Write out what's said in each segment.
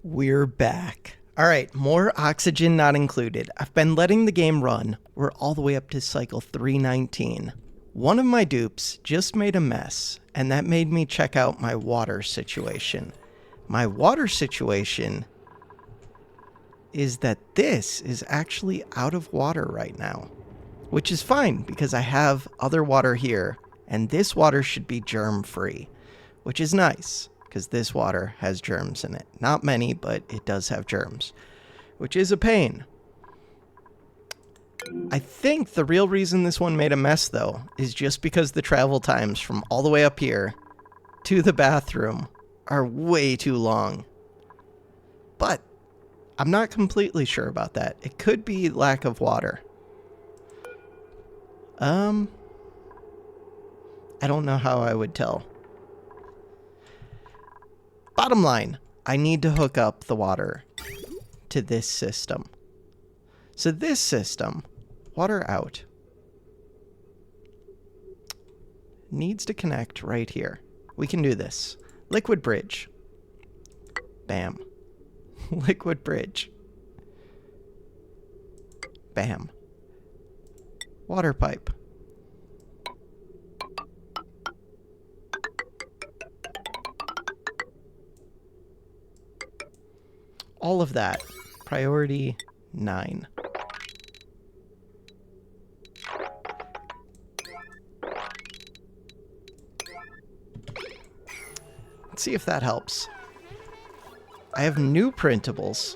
We're back. Alright, more oxygen not included. I've been letting the game run. We're all the way up to cycle 319. One of my dupes just made a mess, and that made me check out my water situation. My water situation is that this is actually out of water right now, which is fine because I have other water here, and this water should be germ-free, which is nice because this water has germs in it. Not many, but it does have germs, which is a pain. I think the real reason this one made a mess, though, is just because the travel times from all the way up here to the bathroom are way too long. But I'm not completely sure about that. It could be lack of water. I don't know how I would tell. Bottom line, I need to hook up the water to this system. So this system, water out, needs to connect right here. We can do this. Liquid bridge. Bam. Liquid bridge. Bam. Water pipe. All of that. Priority 9. Let's see if that helps. I have new printables.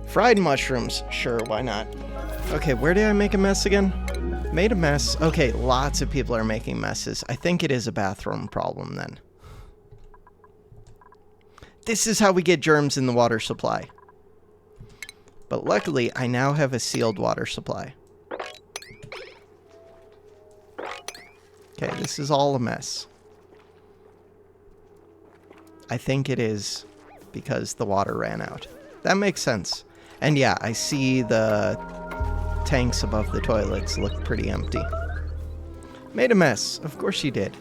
Fried mushrooms. Sure, why not? Okay, where did I make a mess again? Made a mess. Okay, lots of people are making messes. I think it is a bathroom problem then. This is how we get germs in the water supply. But luckily, I now have a sealed water supply. Okay, this is all a mess. I think it is because the water ran out. That makes sense. And yeah, I see the tanks above the toilets look pretty empty. Made a mess. Of course you did.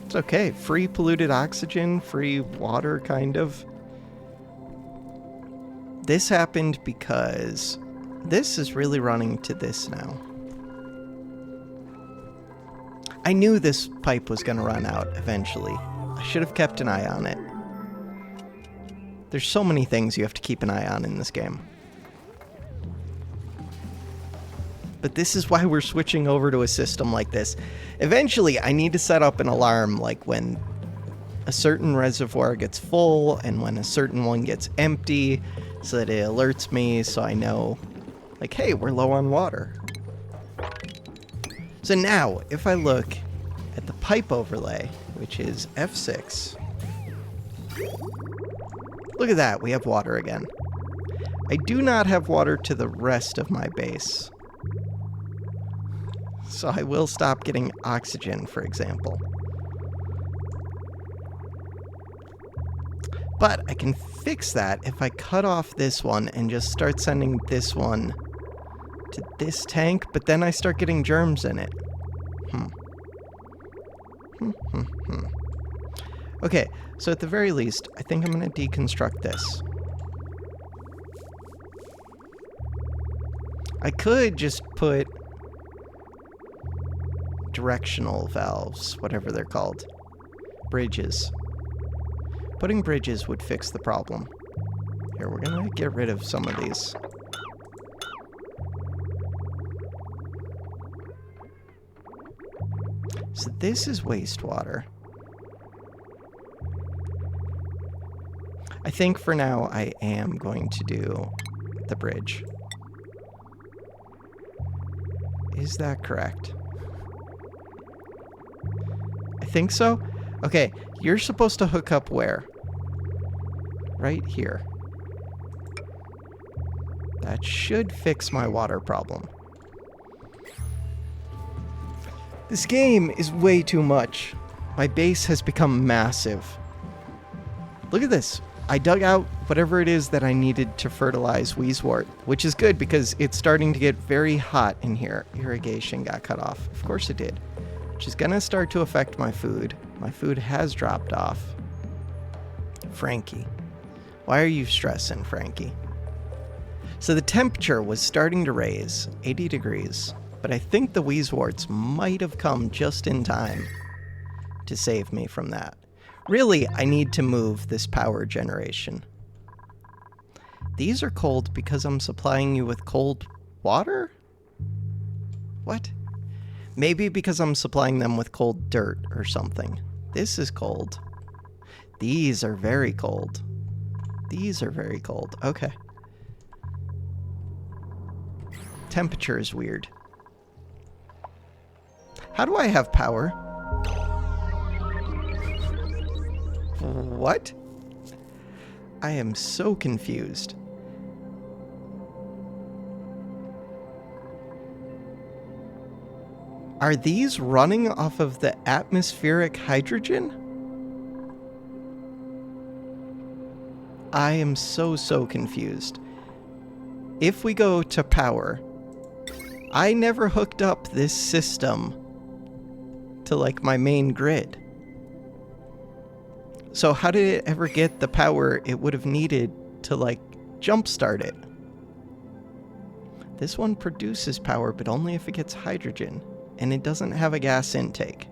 It's okay. Free polluted oxygen, free water, kind of. This happened because this is really running to this now. I knew this pipe was going to run out eventually. I should have kept an eye on it. There's so many things you have to keep an eye on in this game. But this is why we're switching over to a system like this. Eventually, I need to set up an alarm, like when a certain reservoir gets full and when a certain one gets empty, so that it alerts me so I know, like, hey, we're low on water. So now, if I look at the pipe overlay, which is F6, look at that, we have water again. I do not have water to the rest of my base. So I will stop getting oxygen, for example. But I can fix that if I cut off this one and just start sending this one to this tank, but then I start getting germs in it. Okay, so at the very least, I think I'm going to deconstruct this. I could just put directional valves, whatever they're called. Bridges. Putting bridges would fix the problem. Here, we're going to get rid of some of these. So this is wastewater. I think for now I am going to do the bridge. Is that correct? I think so. Okay, you're supposed to hook up where? Right here. That should fix my water problem. This game is way too much. My base has become massive. Look at this. I dug out whatever it is that I needed to fertilize Wheezewort, which is good because it's starting to get very hot in here. Irrigation got cut off. Of course it did. Which is going to start to affect my food. My food has dropped off. Frankie. Why are you stressing, Frankie? So the temperature was starting to raise, 80 degrees, but I think the Wheezeworts might have come just in time to save me from that. Really, I need to move this power generation. These are cold because I'm supplying you with cold water? What? Maybe because I'm supplying them with cold dirt or something. This is cold. These are very cold. These are very cold. Okay. Temperature is weird. How do I have power? What? I am so confused. Are these running off of the atmospheric hydrogen? I am so confused. If we go to power, I never hooked up this system to like my main grid. So how did it ever get the power it would have needed to like jumpstart it? This one produces power, but only if it gets hydrogen, and it doesn't have a gas intake.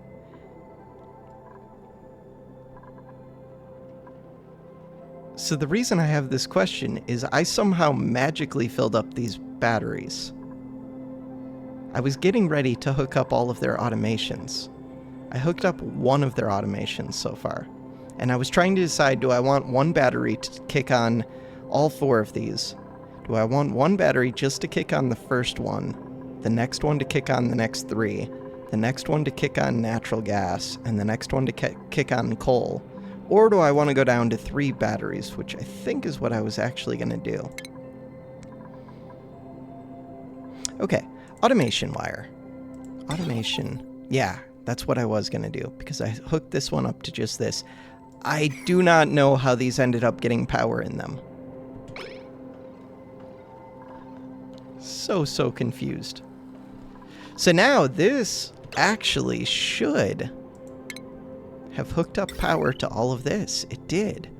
So the reason I have this question is I somehow magically filled up these batteries. I was getting ready to hook up all of their automations. I hooked up one of their automations so far. And I was trying to decide, do I want one battery to kick on all 4 of these? Do I want one battery just to kick on the first one, the next one to kick on the next 3, the next one to kick on natural gas, and the next one to kick on coal? Or do I want to go down to 3 batteries, which I think is what I was actually going to do. Okay, automation wire. Automation. Yeah, that's what I was going to do, because I hooked this one up to just this. I do not know how these ended up getting power in them. So confused. So now this actually should have hooked up power to all of this. It did.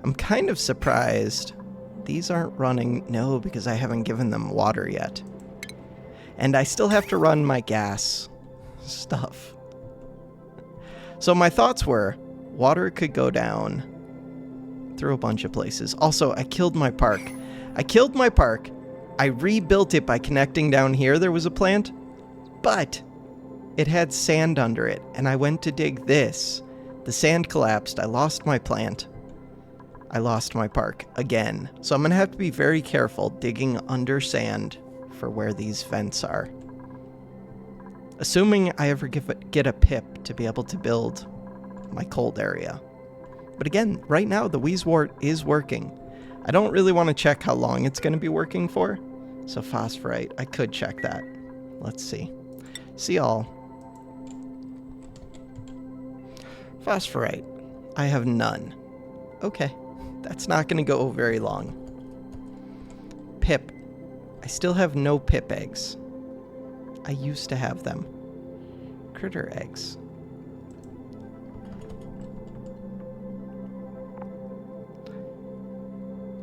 I'm kind of surprised these aren't running. No, because I haven't given them water yet. And I still have to run my gas stuff. So my thoughts were, water could go down through a bunch of places. Also, I killed my park. I rebuilt it by connecting down here. There was a plant, but it had sand under it, and I went to dig this. The sand collapsed. I lost my plant. I lost my park again. So I'm going to have to be very careful digging under sand for where these vents are. Assuming I ever get a pip to be able to build my cold area. But again, right now the Wheezewort is working. I don't really want to check how long it's going to be working for. So phosphorite, I could check that. Let's see. See all. Phosphorite, I have none. Okay, that's not going to go very long. Pip, I still have no pip eggs. I used to have them. Critter eggs.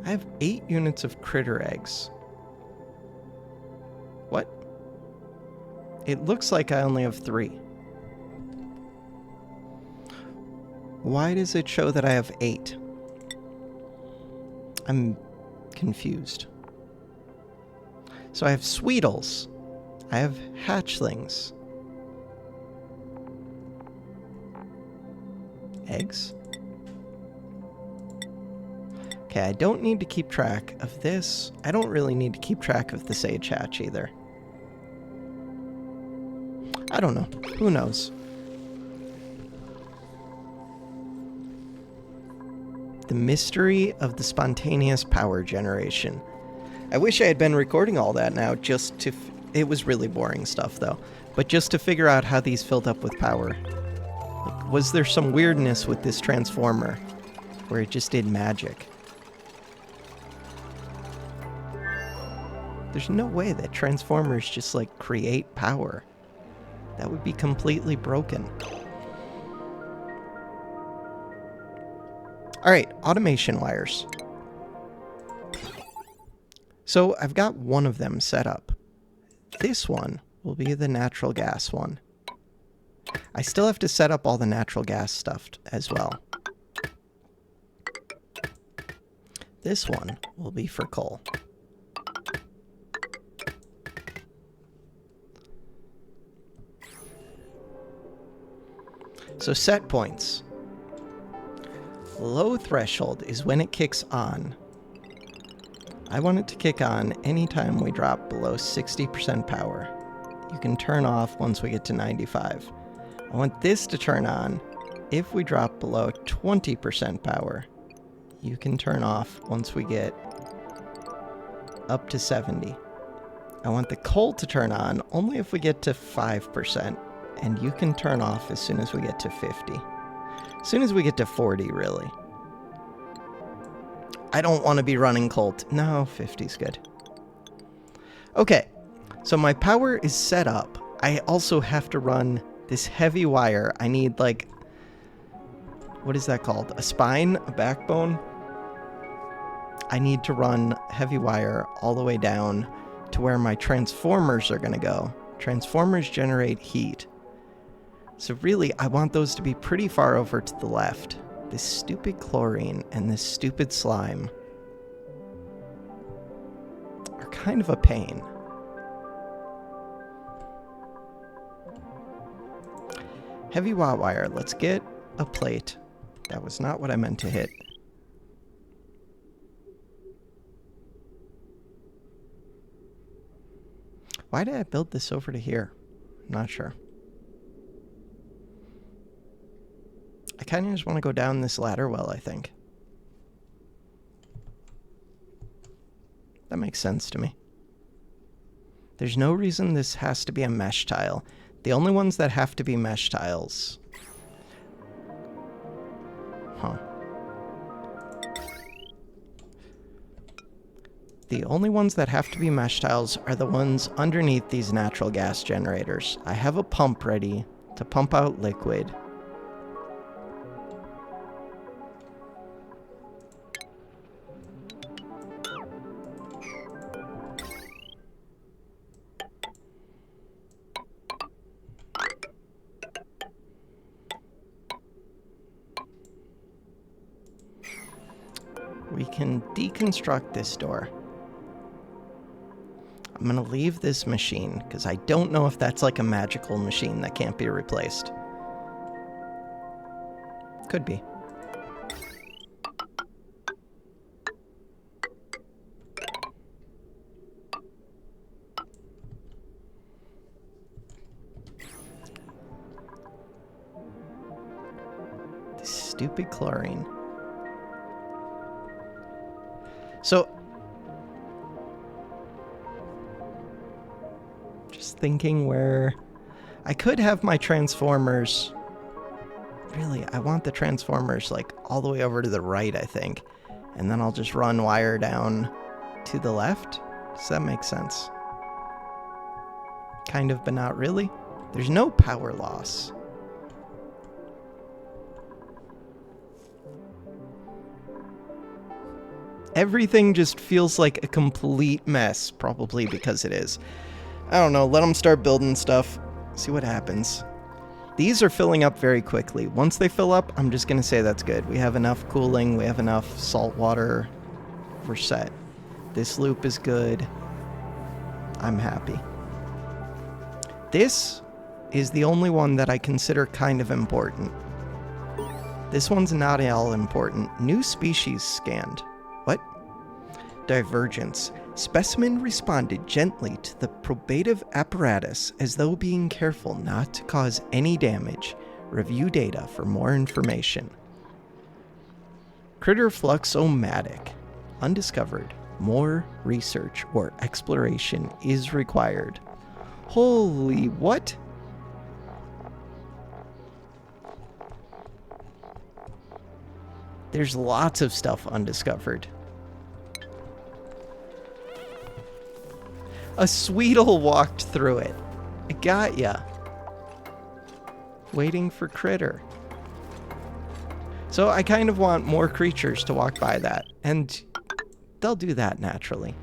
I have 8 units of critter eggs. What? It looks like I only have 3. Why does it show that I have 8? I'm confused. So I have Sweetles. I have hatchlings. Eggs. Okay, I don't need to keep track of this. I don't really need to keep track of the sage hatch either. I don't know. Who knows? The mystery of the spontaneous power generation. I wish I had been recording all that now just to... It was really boring stuff, though. But just to figure out how these filled up with power. Like, was there some weirdness with this transformer where it just did magic? There's no way that transformers just, like, create power. That would be completely broken. All right, automation wires. So I've got one of them set up. This one will be the natural gas one. I still have to set up all the natural gas stuff as well. This one will be for coal. So set points. Low threshold is when it kicks on. I want it to kick on anytime we drop below 60% power. You can turn off once we get to 95. I want this to turn on if we drop below 20% power. You can turn off once we get up to 70. I want the coal to turn on only if we get to 5%, and you can turn off as soon as we get to 50. As soon as we get to 40, really. I don't want to be running coal. No, 50's good. Okay, so my power is set up. I also have to run this heavy wire. I need, like, what is that called? A spine? A backbone? I need to run heavy wire all the way down to where my transformers are going to go. Transformers generate heat. So really, I want those to be pretty far over to the left. This stupid chlorine and this stupid slime are kind of a pain. Heavy watt wire. Let's get a plate. That was not what I meant to hit. Why did I build this over to here? I'm not sure. I kind of just want to go down this ladder well, I think. That makes sense to me. There's no reason this has to be a mesh tile. The only ones that have to be mesh tiles... Huh. The only ones that have to be mesh tiles are the ones underneath these natural gas generators. I have a pump ready to pump out liquid. We can deconstruct this door. I'm going to leave this machine, because I don't know if that's like a magical machine that can't be replaced. Could be. This stupid chlorine. So... thinking where I could have my transformers. Really, I want the transformers like all the way over to the right, I think. And then I'll just run wire down to the left. Does that make sense? Kind of, but not really. There's no power loss. Everything just feels like a complete mess, probably because it is. I don't know, let them start building stuff, see what happens. These are filling up very quickly. Once they fill up, I'm just going to say that's good. We have enough cooling, we have enough salt water, we're set. This loop is good. I'm happy. This is the only one that I consider kind of important. This one's not at all important. New species scanned. What? Divergence. Specimen responded gently to the probative apparatus as though being careful not to cause any damage. Review data for more information. Critter fluxomatic. Undiscovered. More research or exploration is required. Holy what? There's lots of stuff undiscovered. A Sweetle walked through it. I got ya. Waiting for Critter. So I kind of want more creatures to walk by that, and they'll do that naturally.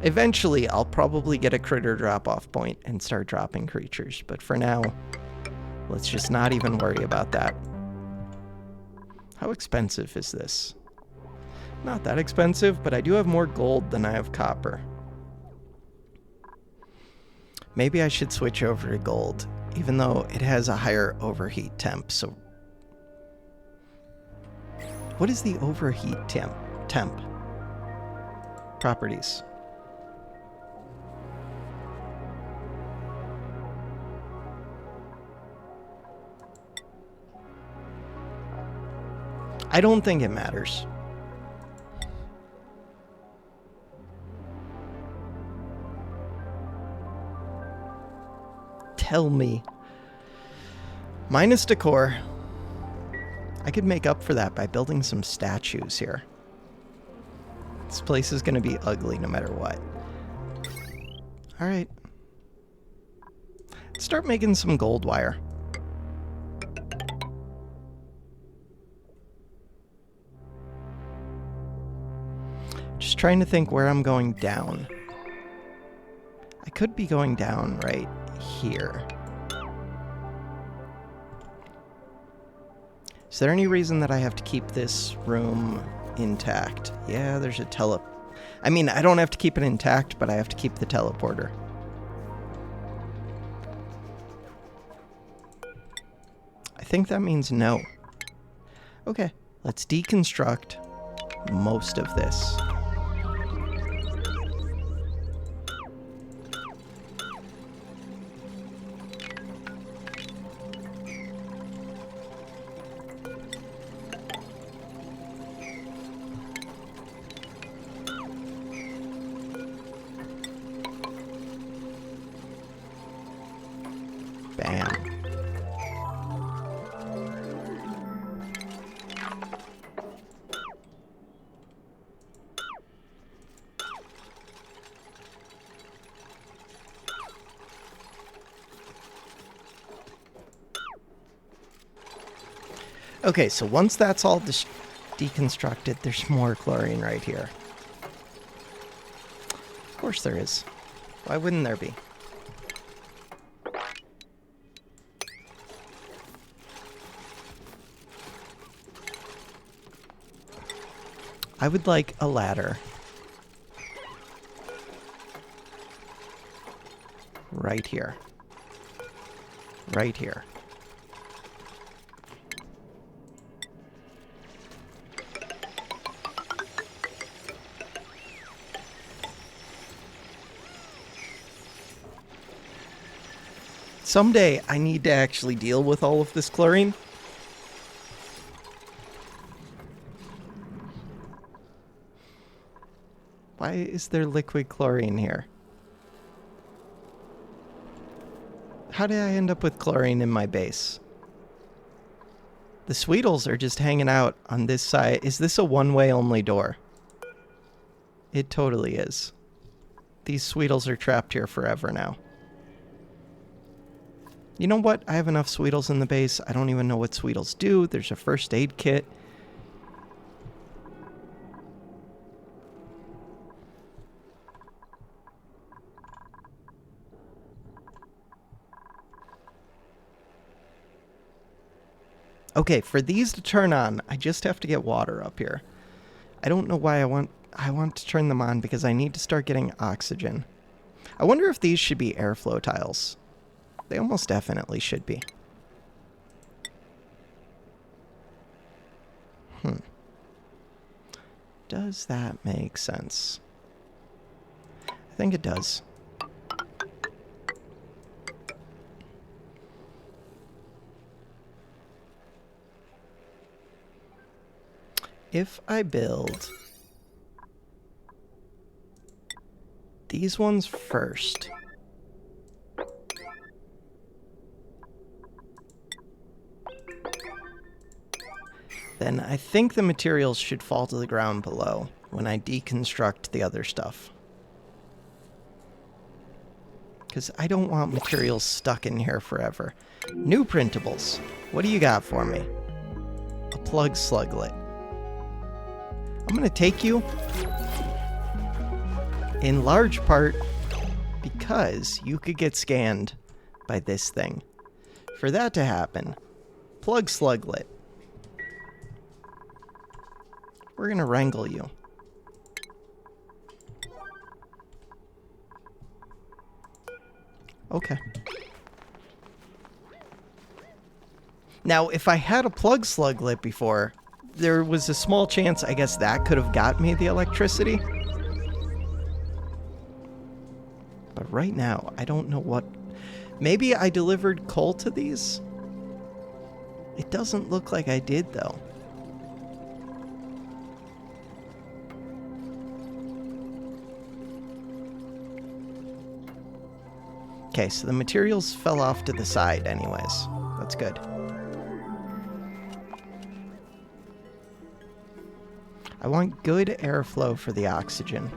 Eventually, I'll probably get a critter drop-off point and start dropping creatures, but for now, let's just not even worry about that. How expensive is this? Not that expensive, but I do have more gold than I have copper. Maybe I should switch over to gold, even though it has a higher overheat temp, so... What is the overheat temp? Properties. I don't think it matters. Tell me. Minus decor. I could make up for that by building some statues here. This place is going to be ugly no matter what. Alright. Start making some gold wire. Just trying to think where I'm going down. I could be going down right here. Is there any reason that I have to keep this room intact? Yeah, there's a I mean, I don't have to keep it intact, but I have to keep the teleporter. I think that means no. Okay, let's deconstruct most of this. Bam. Okay, so once that's all deconstructed, there's more chlorine right here. Of course there is. Why wouldn't there be? I would like a ladder. Right here. Right here. Someday I need to actually deal with all of this chlorine. Why is there liquid chlorine here? How did I end up with chlorine in my base? The Sweetles are just hanging out on this side. Is this a one-way only door? It totally is. These Sweetles are trapped here forever now. You know what? I have enough Sweetles in the base. I don't even know what Sweetles do. There's a first aid kit. Okay, for these to turn on, I just have to get water up here. I don't know why I want to turn them on because I need to start getting oxygen. I wonder if these should be airflow tiles. They almost definitely should be. Does that make sense? I think it does. If I build these ones first, then I think the materials should fall to the ground below when I deconstruct the other stuff. Because I don't want materials stuck in here forever. New printables. What do you got for me? plug sluglet. I'm going to take you in large part because you could get scanned by this thing. For that to happen, plug sluglet. We're going to wrangle you. Okay. Now, if I had a plug sluglet before, there was a small chance, I guess, that could have got me the electricity. But right now, I don't know what... Maybe I delivered coal to these? It doesn't look like I did, though. Okay, so the materials fell off to the side anyways. That's good. I want good airflow for the oxygen.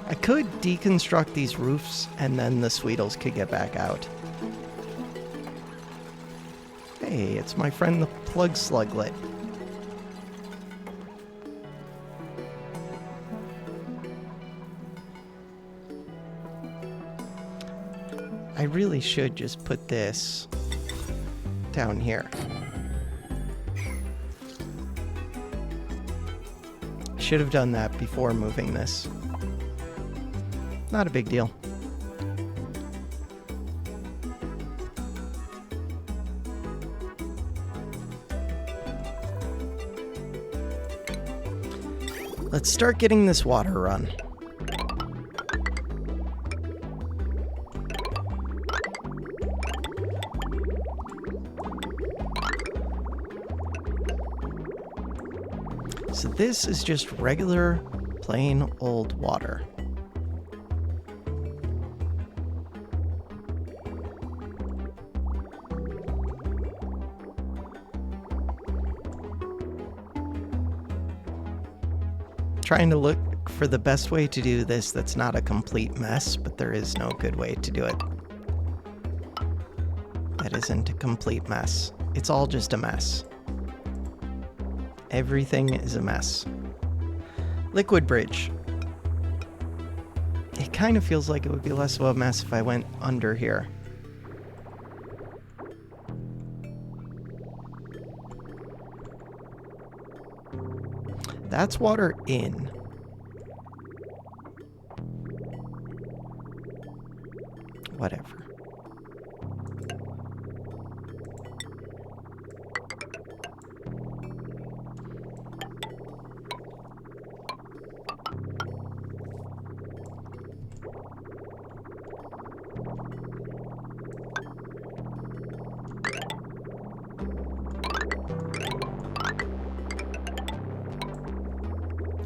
I could deconstruct these roofs and then the Sweetles could get back out. Hey, it's my friend the plug sluglet. I really should just put this down here. I should have done that before moving this. Not a big deal. Let's start getting this water run. So this is just regular, plain old water. Trying to look for the best way to do this that's not a complete mess, but there is no good way to do it. That isn't a complete mess. It's all just a mess. Everything is a mess. Liquid bridge. It kind of feels like it would be less of a mess if I went under here. That's water in. Whatever.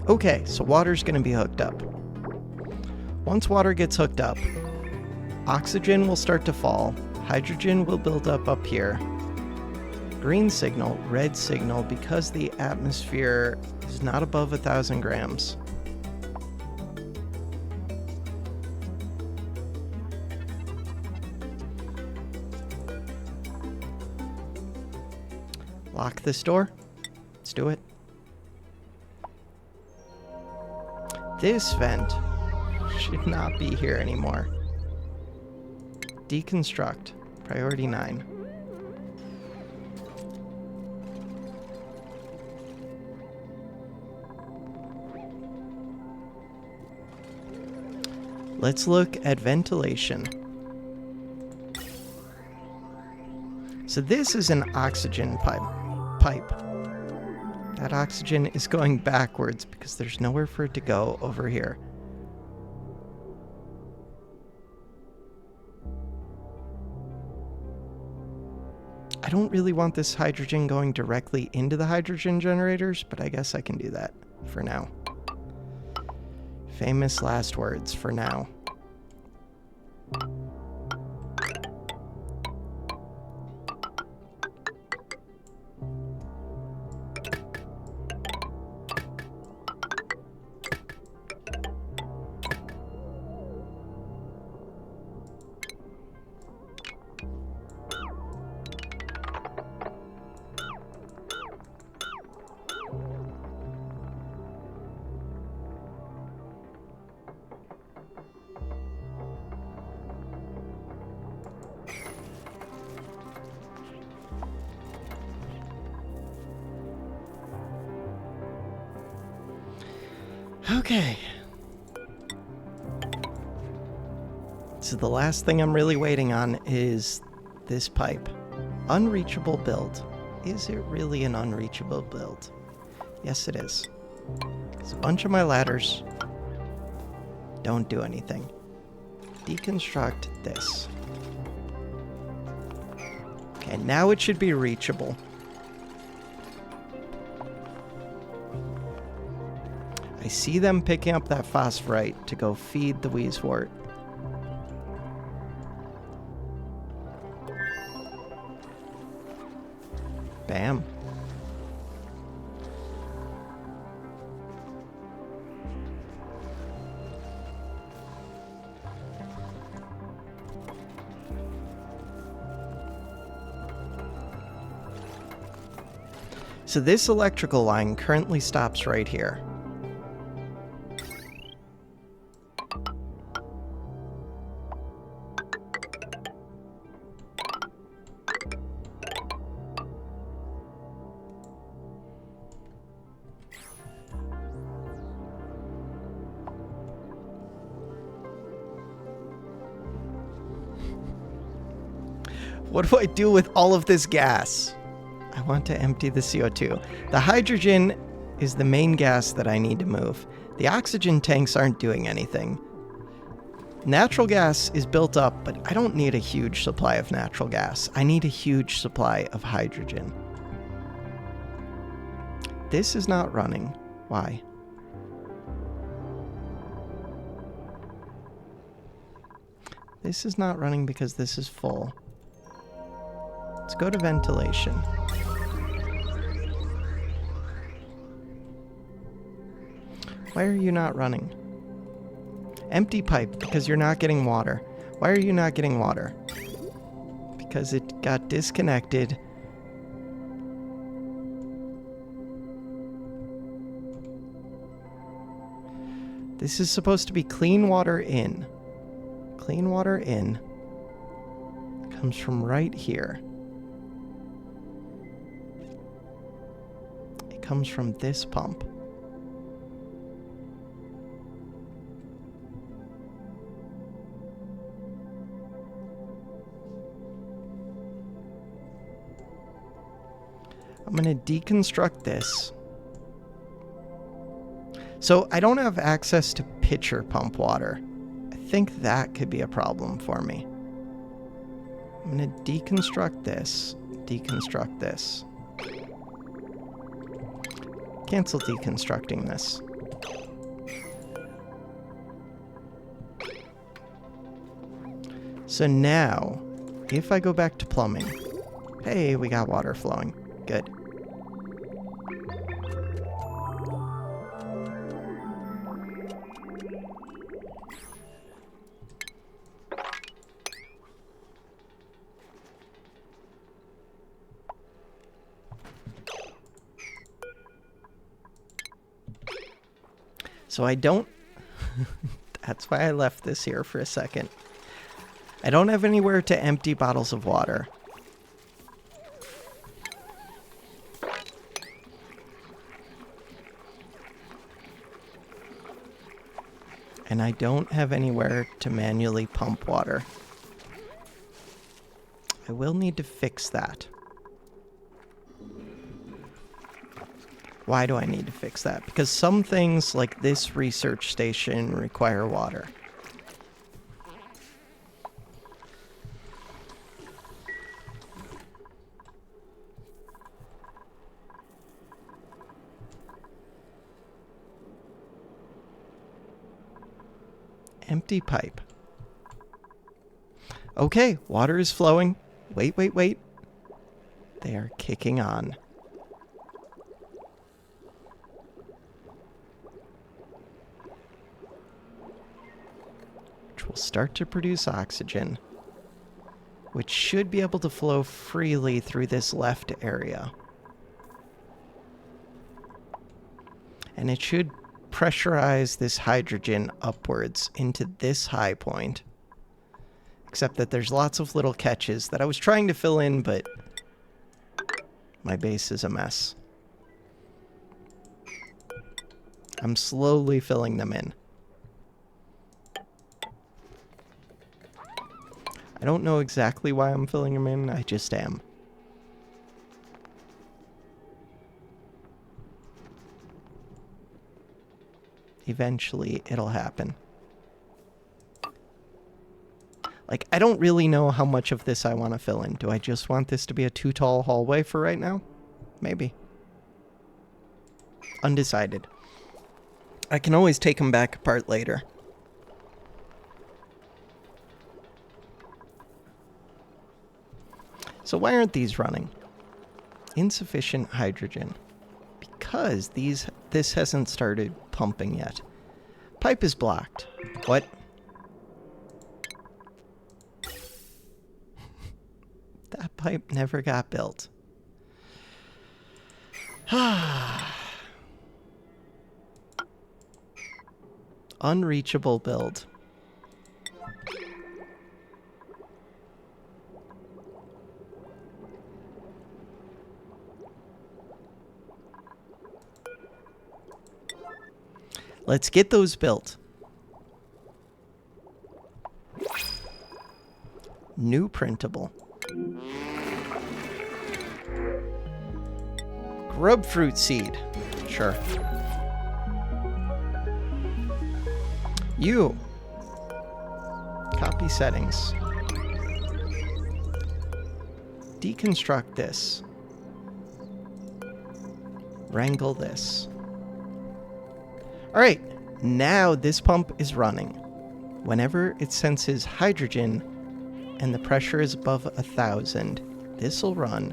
Okay, so water's going to be hooked up. Once water gets hooked up, oxygen will start to fall, hydrogen will build up here. Green signal, red signal, because the atmosphere is not above 1,000 grams. Lock this door. Let's do it. This vent should not be here anymore. Deconstruct. Priority 9. Let's look at ventilation. So this is an oxygen pipe. That oxygen is going backwards because there's nowhere for it to go over here. I don't really want this hydrogen going directly into the hydrogen generators, but I guess I can do that for now. Famous last words for now. Okay. So the last thing I'm really waiting on is this pipe. Unreachable build. Is it really an unreachable build? Yes, it is. Because a bunch of my ladders don't do anything. Deconstruct this. Okay, now it should be reachable. I see them picking up that phosphorite to go feed the Wheezewort. Bam. So this electrical line currently stops right here. What do I do with all of this gas? I want to empty the CO2. The hydrogen is the main gas that I need to move. The oxygen tanks aren't doing anything. Natural gas is built up, but I don't need a huge supply of natural gas. I need a huge supply of hydrogen. This is not running. Why? This is not running because this is full. Let's go to ventilation. Why are you not running? Empty pipe, because you're not getting water. Why are you not getting water? Because it got disconnected. This is supposed to be clean water in. Clean water in. Comes from right here. It comes from this pump. I'm going to deconstruct this. So I don't have access to pitcher pump water. I think that could be a problem for me. I'm going to deconstruct this. Deconstruct this. Cancel deconstructing this. So now, if I go back to plumbing, hey, we got water flowing. Good. So I don't... That's why I left this here for a second. I don't have anywhere to empty bottles of water. And I don't have anywhere to manually pump water. I will need to fix that. Why do I need to fix that? Because some things, like this research station, require water. Empty pipe. Okay, water is flowing. Wait, wait, wait. They are kicking on. Which will start to produce oxygen, which should be able to flow freely through this left area. And it should pressurize this hydrogen upwards into this high point. Except that there's lots of little catches that I was trying to fill in, but my base is a mess. I'm slowly filling them in. I don't know exactly why I'm filling them in, I just am. Eventually, it'll happen. Like, I don't really know how much of this I want to fill in. Do I just want this to be a too tall hallway for right now? Maybe. Undecided. I can always take them back apart later. So why aren't these running? Insufficient hydrogen. Because this hasn't started pumping yet. Pipe is blocked. What? That pipe never got built. Unreachable build. Let's get those built. New printable. Grubfruit seed. Sure. You. Copy settings. Deconstruct this. Wrangle this. Alright, now this pump is running. Whenever it senses hydrogen and the pressure is above 1,000, this will run,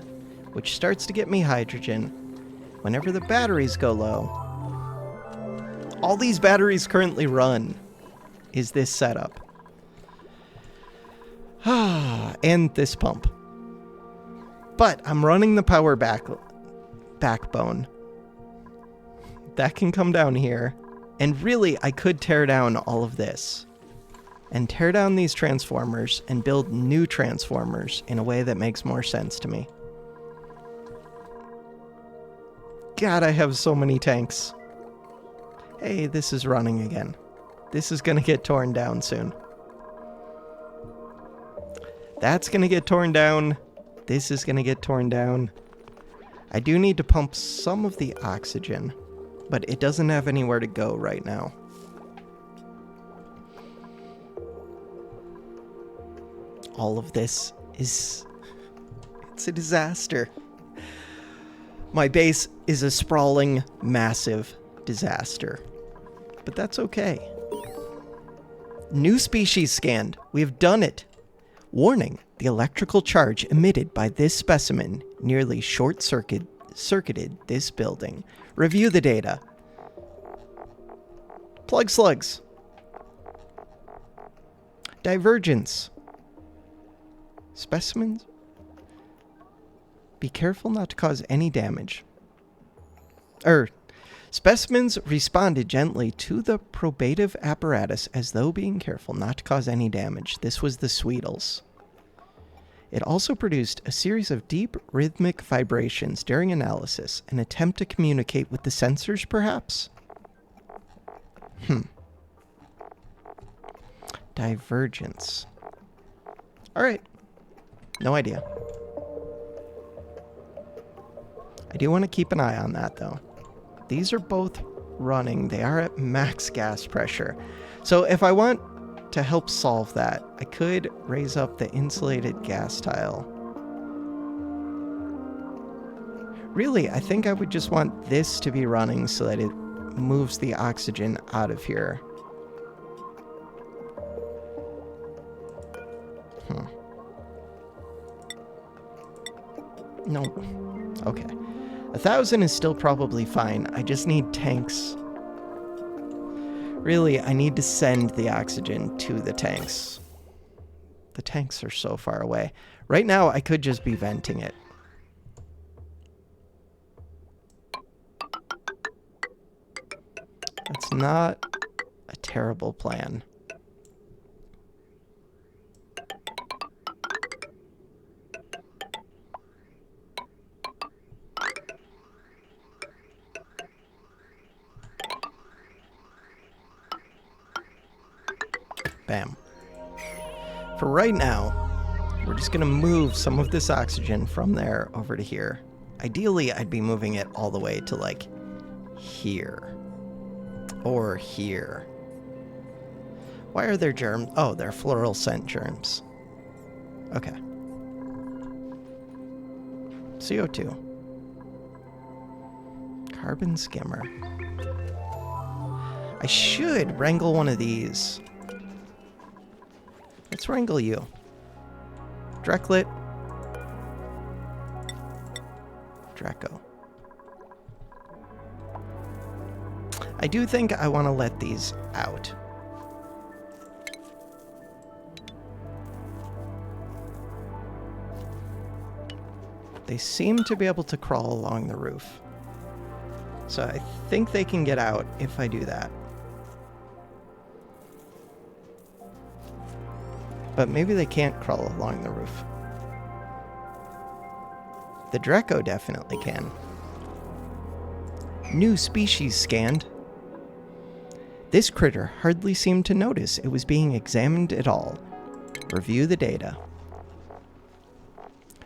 which starts to get me hydrogen. Whenever the batteries go low, all these batteries currently run is this setup. And this pump. But I'm running the power backbone. That can come down here. And really, I could tear down all of this. And tear down these transformers and build new transformers in a way that makes more sense to me. God, I have so many tanks. Hey, this is running again. This is gonna get torn down soon. That's gonna get torn down. This is gonna get torn down. I do need to pump some of the oxygen, but it doesn't have anywhere to go right now. All of this is... it's a disaster. My base is a sprawling, massive disaster. But that's okay. New species scanned. We have done it. Warning, the electrical charge emitted by this specimen nearly short-circuited this building. Review the data. Plug slugs. Divergence. Specimens. Be careful not to cause any damage. Specimens responded gently to the probative apparatus as though being careful not to cause any damage. This was the Sweetles. It also produced a series of deep rhythmic vibrations during analysis, an attempt to communicate with the sensors, perhaps? Divergence. Alright. No idea. I do want to keep an eye on that, though. These are both running. They are at max gas pressure. So if I want to help solve that, I could raise up the insulated gas tile. Really, I think I would just want this to be running so that it moves the oxygen out of here. No. Okay. 1,000 is still probably fine. I just need tanks. Really, I need to send the oxygen to the tanks. The tanks are so far away. Right now, I could just be venting it. That's not a terrible plan. Bam. For right now, we're just going to move some of this oxygen from there over to here. Ideally, I'd be moving it all the way to, like, here. Or here. Why are there germs? Oh, they're floral scent germs. Okay. CO2. Carbon skimmer. I should wrangle one of these. Let's wrangle you. Dreklet. Draco. I do think I want to let these out. They seem to be able to crawl along the roof. So I think they can get out if I do that. But maybe they can't crawl along the roof. The Draco definitely can. New species scanned. This critter hardly seemed to notice it was being examined at all. Review the data.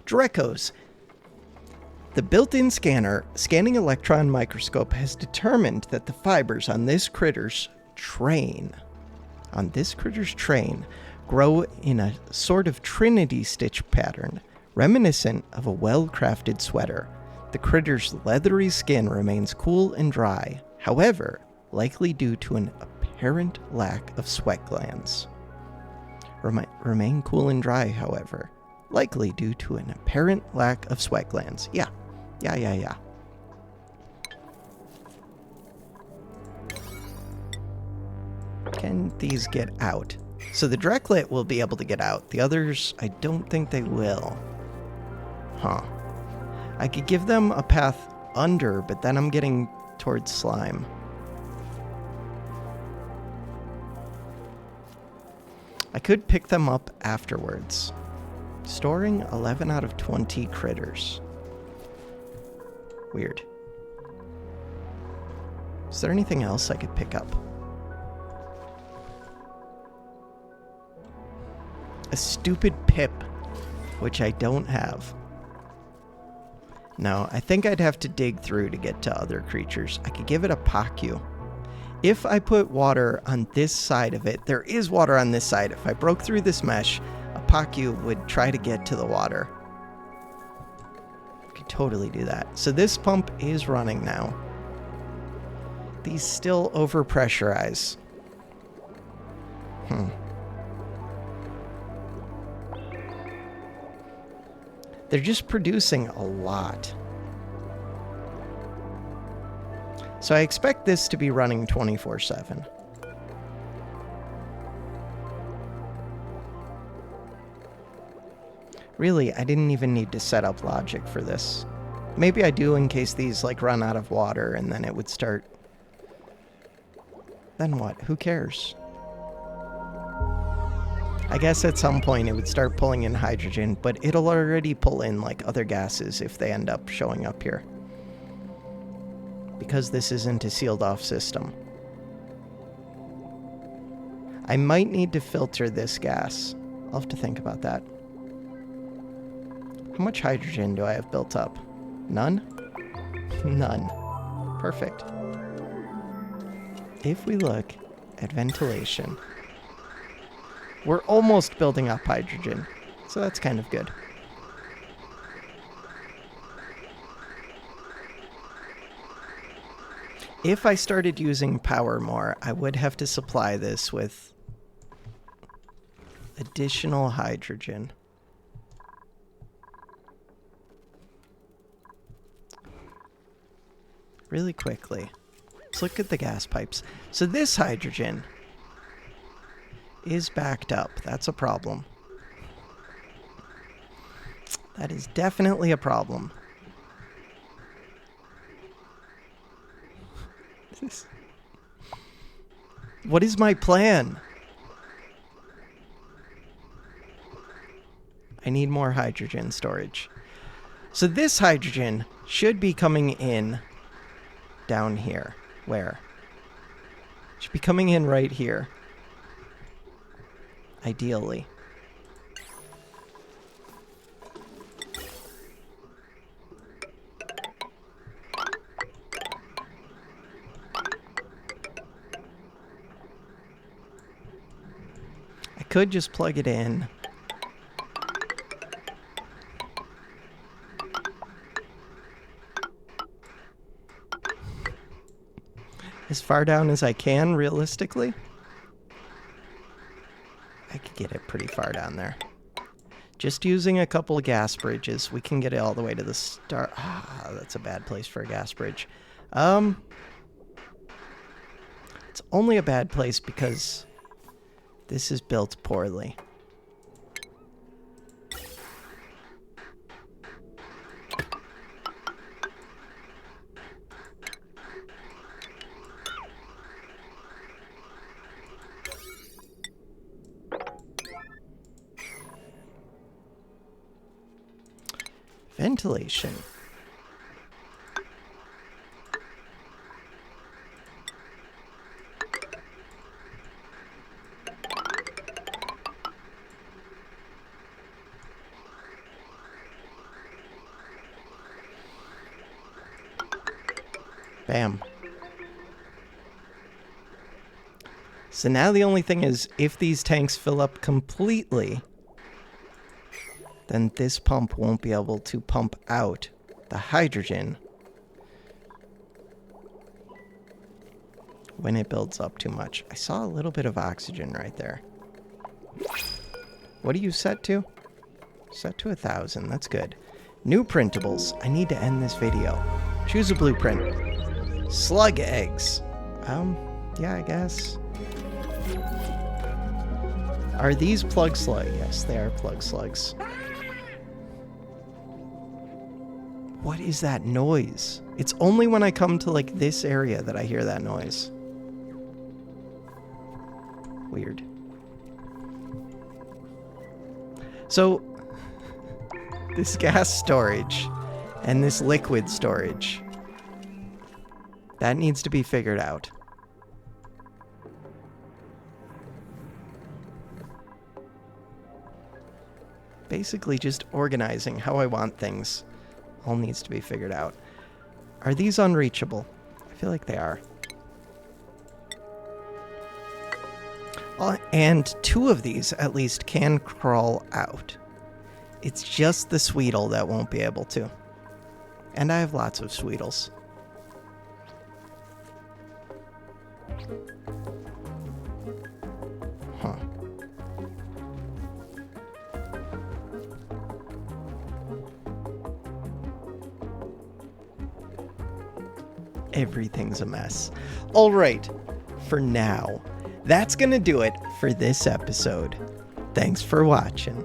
Dracos. The built-in scanning electron microscope has determined that the fibers on this critter's train grow in a sort of trinity stitch pattern, reminiscent of a well-crafted sweater. The critter's leathery skin remains cool and dry, however, likely due to an apparent lack of sweat glands. Remain cool and dry, however, likely due to an apparent lack of sweat glands. Yeah. Can these get out? So the Dreklet will be able to get out. The others, I don't think they will. Huh. I could give them a path under, but then I'm getting towards slime. I could pick them up afterwards. Storing 11 out of 20 critters. Weird. Is there anything else I could pick up? A stupid pip, which I don't have. No, I think I'd have to dig through to get to other creatures. I could give it a Paku. If I put water on this side of it, there is water on this side. If I broke through this mesh, a Paku would try to get to the water. I could totally do that. So this pump is running now. These still overpressurize. They're just producing a lot. So I expect this to be running 24/7. Really, I didn't even need to set up logic for this. Maybe I do in case these like run out of water and then it would start. Then what? Who cares? I guess at some point it would start pulling in hydrogen, but it'll already pull in like other gases if they end up showing up here. Because this isn't a sealed off system. I might need to filter this gas. I'll have to think about that. How much hydrogen do I have built up? None? None. Perfect. If we look at ventilation, we're almost building up hydrogen, so that's kind of good. If I started using power more, I would have to supply this with additional hydrogen. Really quickly, let's look at the gas pipes. So this hydrogen is backed up. That's a problem. That is definitely a problem. What is my plan? I need more hydrogen storage. So this hydrogen should be coming in down here. Where? Should be coming in right here. ideally. I could just plug it in. As far down as I can, realistically. I could get it pretty far down there. Just using a couple of gas bridges, we can get it all the way to the start. Ah, that's a bad place for a gas bridge. It's only a bad place because this is built poorly. Ventilation. Bam. So now the only thing is, if these tanks fill up completely, then this pump won't be able to pump out the hydrogen when it builds up too much. I saw a little bit of oxygen right there. What are you set to? Set to 1,000. That's good. New printables. I need to end this video. Choose a blueprint. Slug eggs. Yeah, I guess. Are these plug slug? Yes, they are plug slugs. What is that noise? It's only when I come to, like, this area that I hear that noise. Weird. So, this gas storage and this liquid storage, that needs to be figured out. Basically just organizing how I want things all needs to be figured out. Are these unreachable? I feel like they are. And 2 of these, at least, can crawl out. It's just the Sweetle that won't be able to. And I have lots of Sweetles. Huh. Everything's a mess. All right, for now, that's gonna do it for this episode. Thanks for watching.